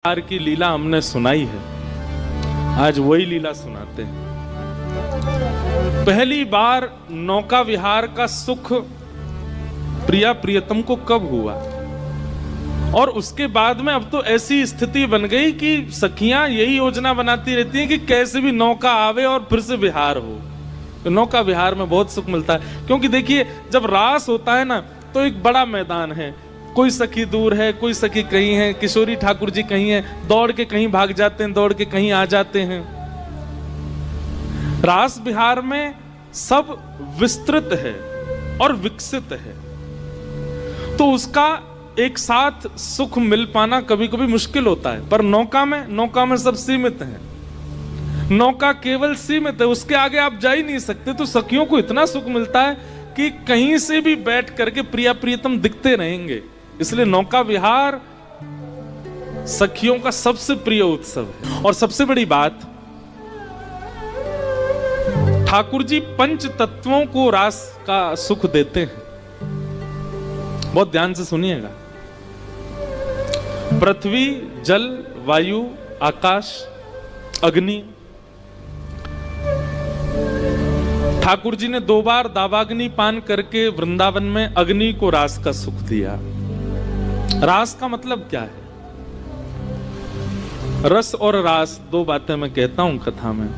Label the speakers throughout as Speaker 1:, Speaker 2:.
Speaker 1: विहार की लीला हमने सुनाई है, आज वही लीला सुनाते हैं। पहली बार नौका विहार का सुख प्रिया प्रियतम को कब हुआ, और उसके बाद में अब तो ऐसी स्थिति बन गई कि सखियां यही योजना बनाती रहती हैं कि कैसे भी नौका आवे और फिर से विहार हो। तो नौका विहार में बहुत सुख मिलता है, क्योंकि देखिए जब रास होता है ना तो एक बड़ा मैदान है, कोई सखी दूर है, कोई सखी कहीं है, किशोरी ठाकुर जी कहीं है, दौड़ के कहीं भाग जाते हैं, दौड़ के कहीं आ जाते हैं। रास विहार में सब विस्तृत है और विकसित है, तो उसका एक साथ सुख मिल पाना कभी कभी मुश्किल होता है। पर नौका में सब सीमित है, नौका केवल सीमित है, उसके आगे आप जा ही नहीं सकते। तो सखियों को इतना सुख मिलता है कि कहीं से भी बैठ करके प्रिया प्रियतम दिखते रहेंगे। इसलिए नौका विहार सखियों का सबसे प्रिय उत्सव है। और सबसे बड़ी बात, ठाकुर जी पंच तत्वों को रास का सुख देते हैं। बहुत ध्यान से सुनिएगा। पृथ्वी, जल, वायु, आकाश, अग्नि। ठाकुर जी ने 2 बार दावाग्नि पान करके वृंदावन में अग्नि को रास का सुख दिया। रास का मतलब क्या है? रस और रास 2 बातें मैं कहता हूं कथा में।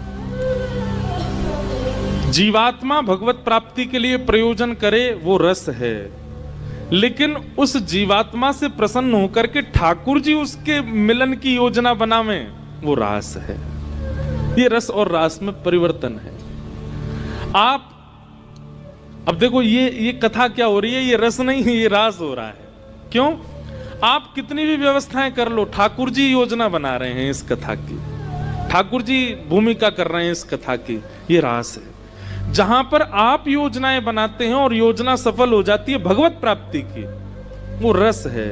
Speaker 1: जीवात्मा भगवत प्राप्ति के लिए प्रयोजन करे वो रस है, लेकिन उस जीवात्मा से प्रसन्न होकर के ठाकुर जी उसके मिलन की योजना बनावे वो रास है। ये रस और रास में परिवर्तन है। आप अब देखो ये कथा क्या हो रही है, ये रस नहीं है, ये रास हो रहा है। क्यों? आप कितनी भी व्यवस्थाएं कर लो, ठाकुर जी योजना बना रहे हैं इस कथा की, ठाकुर जी भूमिका कर रहे हैं इस कथा की, ये रास है। जहां पर आप योजनाएं बनाते हैं और योजना सफल हो जाती है भगवत प्राप्ति की, वो रस है।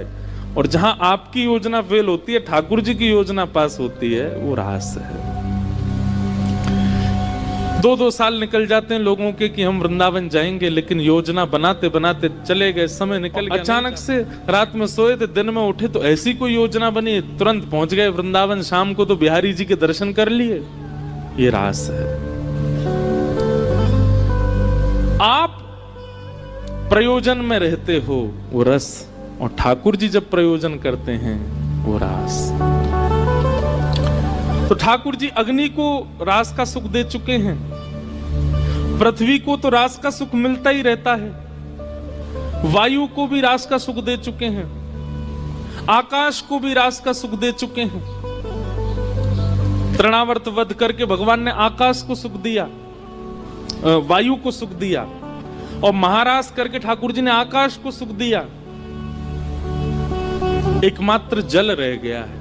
Speaker 1: और जहां आपकी योजना फेल होती है, ठाकुर जी की योजना पास होती है, वो रास है। 2-2 साल निकल जाते हैं लोगों के कि हम वृंदावन जाएंगे, लेकिन योजना बनाते बनाते चले गए, समय निकल गया। अचानक से रात में सोए थे, दिन में उठे तो ऐसी कोई योजना बनी, तुरंत पहुंच गए वृंदावन, शाम को तो बिहारी जी के दर्शन कर लिए। ये रास है। आप प्रयोजन में रहते हो वो रस, और ठाकुर जी जब प्रयोजन करते हैं वो रास। तो ठाकुर जी अग्नि को रास का सुख दे चुके हैं, पृथ्वी को तो रास का सुख मिलता ही रहता है, वायु को भी रास का सुख दे चुके हैं, आकाश को भी रास का सुख दे चुके हैं। तृणावर्त वध करके भगवान ने आकाश को सुख दिया, वायु को सुख दिया, और महारास करके ठाकुर जी ने आकाश को सुख दिया। एकमात्र जल रह गया है।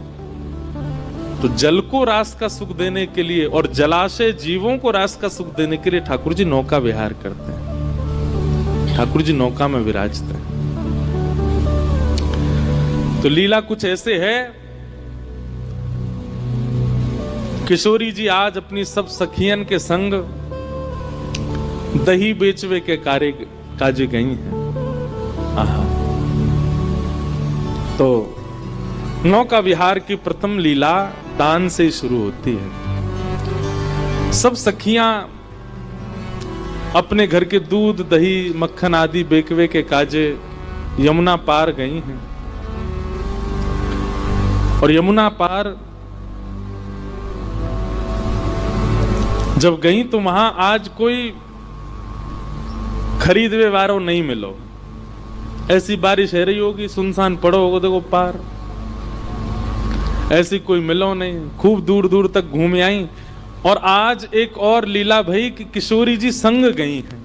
Speaker 1: तो जल को रास का सुख देने के लिए और जलाशय जीवों को रास का सुख देने के लिए ठाकुर जी नौका विहार करते हैं, ठाकुर जी नौका में विराजते हैं। तो लीला कुछ ऐसे है, किशोरी जी आज अपनी सब सखियन के संग दही बेचवे के काजे गई हैं। आहा। तो नौका विहार की प्रथम लीला दान से शुरू होती है। सब सखियां अपने घर के दूध, दही, मक्खन आदि बेकवे के काजे यमुना पार गई हैं, और यमुना पार जब गई तो वहां आज कोई खरीदवे वालों नहीं मिलो। ऐसी बारिश है रही होगी, सुनसान पड़ो होगा, देखो पार ऐसी कोई मिलो नहीं। खूब दूर दूर तक घूम आई। और आज एक और लीला भई कि किशोरी जी संग गई हैं।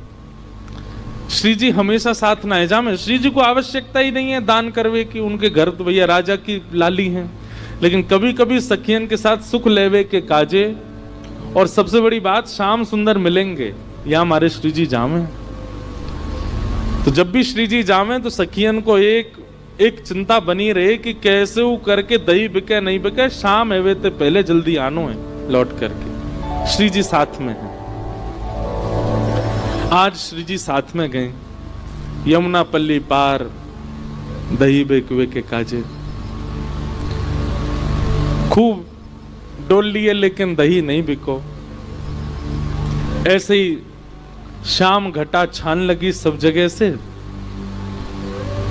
Speaker 1: श्री जी हमेशा साथ ना जामे, श्री जी को आवश्यकता ही नहीं है दान करवे की, उनके घर तो भैया राजा की लाली हैं, लेकिन कभी कभी सखियन के साथ सुख लेवे के काजे। और सबसे बड़ी बात, श्याम सुंदर मिलेंगे या हमारे श्री जी जामे। तो जब भी श्री जी जावे तो सखियन को एक चिंता बनी रहे कि कैसे वो करके दही बिके नहीं बिके, शाम एवे ते पहले जल्दी आनो है लौट करके। श्री जी साथ में हैं। आज श्री जी साथ में गए, यमुना पल्ली पार दही बेकुए के काजे। खूब डोल लिए लेकिन दही नहीं बिको। ऐसे ही शाम घटा छान लगी सब जगह से।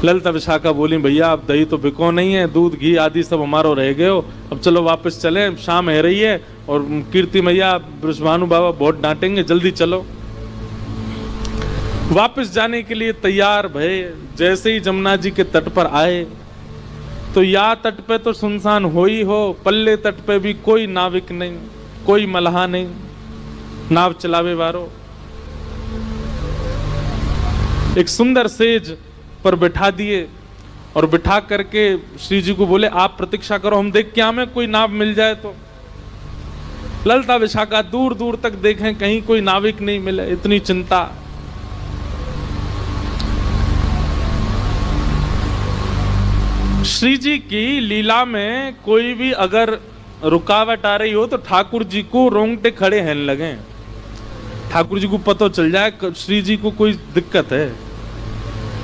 Speaker 1: ललिता विशाखा बोली भैया अब दही तो बिको नहीं है, दूध घी आदि सब हमारो रह गए हो, अब चलो वापस चले, शाम है रही है और कीर्ति मैया बृषभानु बाबा बहुत डांटेंगे, जल्दी चलो। वापस जाने के लिए तैयार भये। जैसे ही जमुना जी के तट पर आए तो या तट पे तो सुनसान हो ही हो, पल्ले तट पे भी कोई नाविक नहीं, कोई मल्हा नहीं, नाव चलावे वारो। एक सुंदर सेज पर बिठा दिए और बिठा करके श्री जी को बोले आप प्रतीक्षा करो, हम देख क्या हमें कोई नाव मिल जाए तो। ललिता विशाखा दूर दूर तक देखें कहीं कोई नाविक नहीं मिले, इतनी चिंता। श्री जी की लीला में कोई भी अगर रुकावट आ रही हो तो ठाकुर जी को रोंगटे खड़े हैं लगे। ठाकुर जी को पता चल जाए श्री जी को कोई दिक्कत है।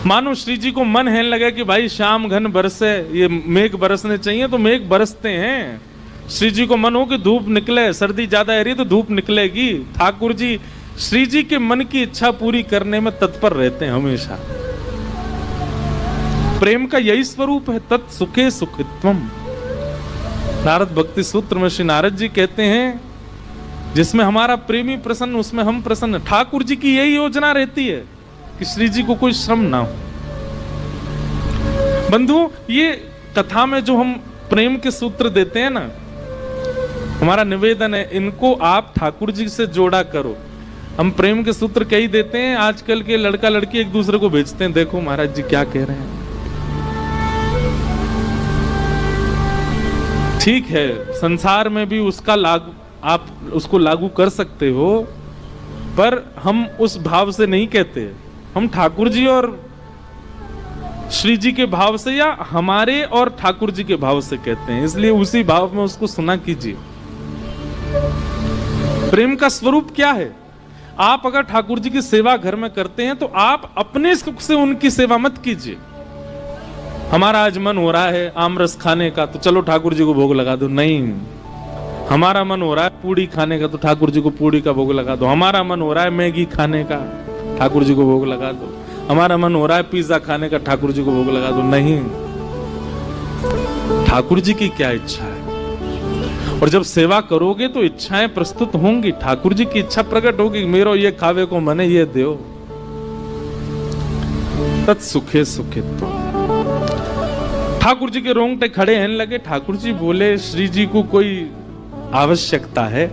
Speaker 1: मानो श्री जी को मन है लगे कि भाई शाम घन बरसे, ये मेघ बरसने चाहिए तो मेघ बरसते हैं। श्री जी को मन हो कि धूप निकले, सर्दी ज्यादा है रही तो धूप निकलेगी। ठाकुर जी श्री जी के मन की इच्छा पूरी करने में तत्पर रहते हैं हमेशा। प्रेम का यही स्वरूप है, तत् सुखे सुखित्वम। नारद भक्ति सूत्र में श्री नारद जी कहते हैं जिसमें हमारा प्रेमी प्रसन्न उसमें हम प्रसन्न। ठाकुर जी की यही योजना रहती है कि श्री जी को कोई श्रम ना हो। बंधु ये कथा में जो हम प्रेम के सूत्र देते हैं ना, हमारा निवेदन है इनको आप ठाकुर जी से जोड़ा करो। हम प्रेम के सूत्र कई देते हैं, आजकल के लड़का लड़की एक दूसरे को भेजते हैं, देखो महाराज जी क्या कह रहे हैं। ठीक है, संसार में भी उसका लागू, आप उसको लागू कर सकते हो, पर हम उस भाव से नहीं कहते। हम ठाकुर जी और श्री जी के भाव से या हमारे और ठाकुर जी के भाव से कहते हैं, इसलिए उसी भाव में उसको सुना कीजिए। प्रेम का स्वरूप क्या है? आप अगर ठाकुर जी की सेवा घर में करते हैं तो आप अपने सुख से उनकी सेवा मत कीजिए। हमारा आज मन हो रहा है आमरस खाने का तो चलो ठाकुर जी को भोग लगा दो, नहीं। हमारा मन हो रहा है पूड़ी खाने का तो ठाकुर जी को पूड़ी का भोग लगा दो। हमारा मन हो रहा है मैगी खाने का, ठाकुर जी को भोग लगा दो। हमारा मन हो रहा है पिज्जा खाने का, ठाकुर जी को भोग लगा दो, नहीं। ठाकुर जी की क्या इच्छा है? और जब सेवा करोगे तो इच्छाएं प्रस्तुत होंगी, ठाकुर जी की इच्छा प्रकट होगी, मेरो ये खावे को मने ये दो। तत् सुखे सुखित्व। ठाकुर जी के रोंगटे खड़े हैं लगे। ठाकुर जी बोले श्री जी को कोई आवश्यकता है?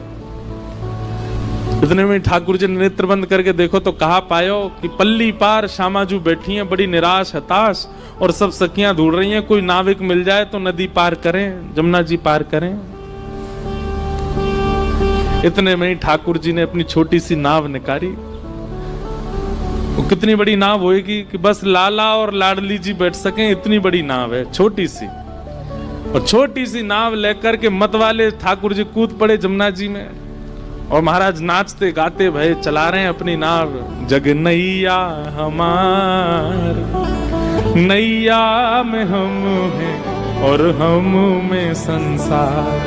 Speaker 1: इतने में ठाकुर जी ने नेत्र बंद करके देखो तो कहा पायो कि पल्ली पार श्यामाजू बैठी हैं बड़ी निराश हताश, और सब सखियां ढूंढ रही हैं कोई नाविक मिल जाए तो नदी पार करें, जमुना जी पार करें। इतने में ही ठाकुर जी ने अपनी छोटी सी नाव निकाली। वो कितनी बड़ी नाव होएगी कि बस लाला और लाडली जी बैठ सकें, इतनी बड़ी नाव है, छोटी सी। और छोटी सी नाव लेकर के मत वाले ठाकुर जी कूद पड़े जमुना जी में, और महाराज नाचते गाते भय चला रहे हैं अपनी नाव। जग नैया हमार, नैया में हम हैं और हम में संसार।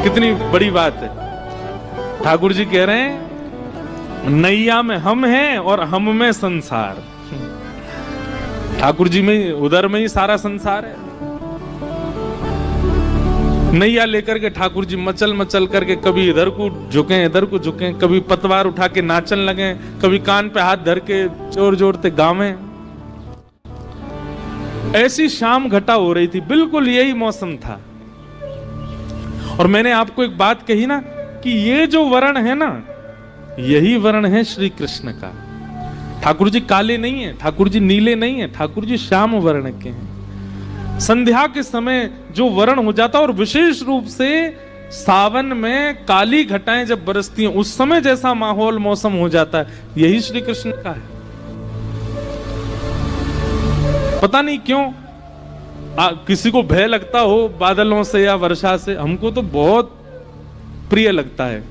Speaker 1: कितनी बड़ी बात है। ठाकुर जी कह रहे हैं नैया में हम हैं और हम में संसार। ठाकुर जी में उधर में ही सारा संसार है। नैया लेकर के ठाकुर जी मचल मचल करके कभी इधर को झुके इधर को झुके, कभी पतवार उठा के नाचन लगे, कभी कान पे हाथ धर के जोर जोरते गावे। ऐसी शाम घटा हो रही थी, बिल्कुल यही मौसम था। और मैंने आपको एक बात कही ना कि ये जो वर्ण है ना, यही वर्ण है श्री कृष्ण का। ठाकुर जी काले नहीं है, ठाकुर जी नीले नहीं है, ठाकुर जी श्याम वर्ण के हैं। संध्या के समय जो वर्ण हो जाता है, और विशेष रूप से सावन में काली घटाएं जब बरसती हैं उस समय जैसा माहौल मौसम हो जाता है, यही श्री कृष्ण का है। पता नहीं क्यों किसी को भय लगता हो बादलों से या वर्षा से, हमको तो बहुत प्रिय लगता है।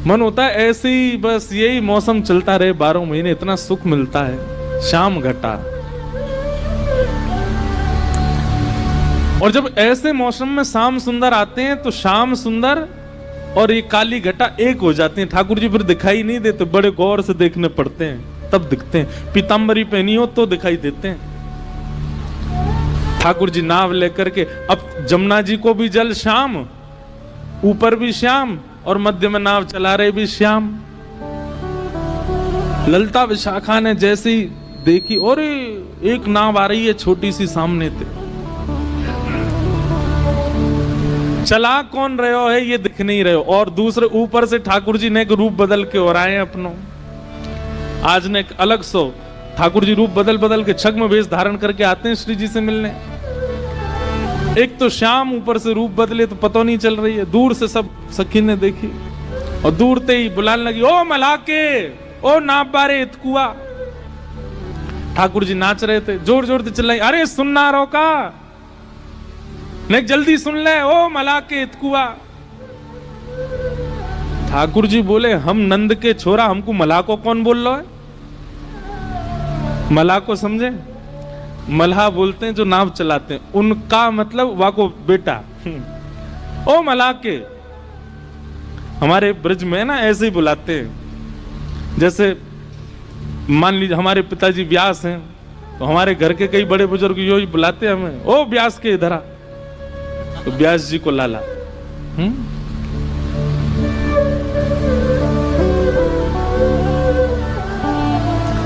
Speaker 1: मन होता है ऐसे ही बस यही मौसम चलता रहे 12 महीने, इतना सुख मिलता है। शाम घटा। और जब ऐसे मौसम में श्याम सुंदर आते हैं तो श्याम सुंदर और ये काली घटा एक हो जाती हैं। ठाकुर जी फिर दिखाई नहीं देते, बड़े गौर से देखने पड़ते हैं, तब दिखते हैं। पीतांबरी पहनी हो तो दिखाई देते हैं। ठाकुर जी नाव लेकर के, अब जमुना जी को भी जल श्याम, ऊपर भी श्याम और मध्य में नाव चला रहे भी श्याम। ललिता विशाखा ने जैसे ही देखी, और एक नाव आ रही है छोटी सी सामने से, चला कौन रहे हो है ये दिख नहीं रहे हो, और दूसरे ऊपर से ठाकुर जी ने एक रूप बदल के और आए अपनों। आज ने एक अलग सो ठाकुर जी रूप बदल बदल के छद्म वेश धारण करके आते हैं श्री जी से मिलने। एक तो श्याम ऊपर से रूप बदले तो पता नहीं चल रही है। दूर से सब सखी ने देखी और दूर ते ही बुलाने लगी, ओ मलाके, ओ नाप बारे इतकुआ। ठाकुर जी नाच रहे थे, जोर जोर से चिल्लाई, अरे सुनना रोका, नहीं जल्दी सुन ले, ओ मलाके इतकुआ। ठाकुर जी बोले, हम नंद के छोरा, हमको मलाको कौन बोल रहा है? मलाको समझे? मल्हा बोलते हैं जो नाव चलाते हैं, उनका मतलब वाको बेटा। ओ मलाके, हमारे ब्रज में ना ऐसे ही बुलाते हैं। जैसे मान लीजिए हमारे पिताजी व्यास हैं, तो हमारे घर के कई बड़े बुजुर्ग यो ही बुलाते हैं हमें, ओ व्यास के इधर आ, तो व्यास जी को लाला।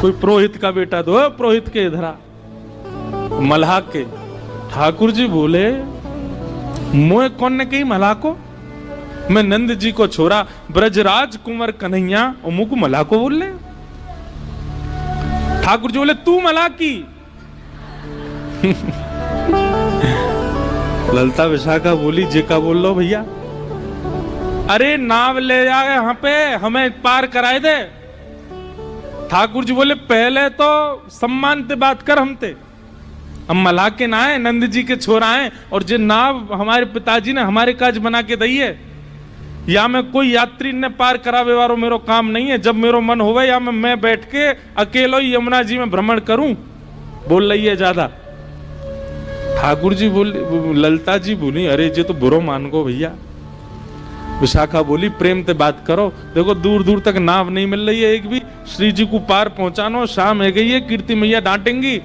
Speaker 1: कोई पुरोहित का बेटा तो पुरोहित के इधर आ, मल्हा के। ठाकुर जी बोले, मोए कौन ने कही मल्हा को? मैं नंद जी को छोरा ब्रजराज कुंवर कन्हैया, और मुंह को मल्हा को बोल ले। ठाकुर जी बोले, तू मल्हा की। ललिता विशाखा बोली, जे का बोल लो भैया? अरे नाव ले जाए यहाँ पे, हमें पार कराए दे। ठाकुर जी बोले, पहले तो सम्मान से बात कर हमते, हम मल्हा के ना है, नंद जी के छोरा हैं, और जे नाव हमारे पिताजी ने हमारे काज बना के दी है, या मैं कोई यात्री ने पार करावे वारो मेरो काम नहीं है। जब मेरो मन होवे या मैं बैठ के अकेलो ही यमुना जी में भ्रमण करूं, बोल रही है ज्यादा। ठाकुर जी बोली, ललिता जी बोली, अरे जे तो बुरो मान गो भैया। विशाखा बोली, प्रेम से बात करो, देखो दूर दूर तक नाव नहीं मिल रही है एक भी, श्री जी को पार पहुंचानो, शाम है गई है, कीर्ति मैया डांटेंगी।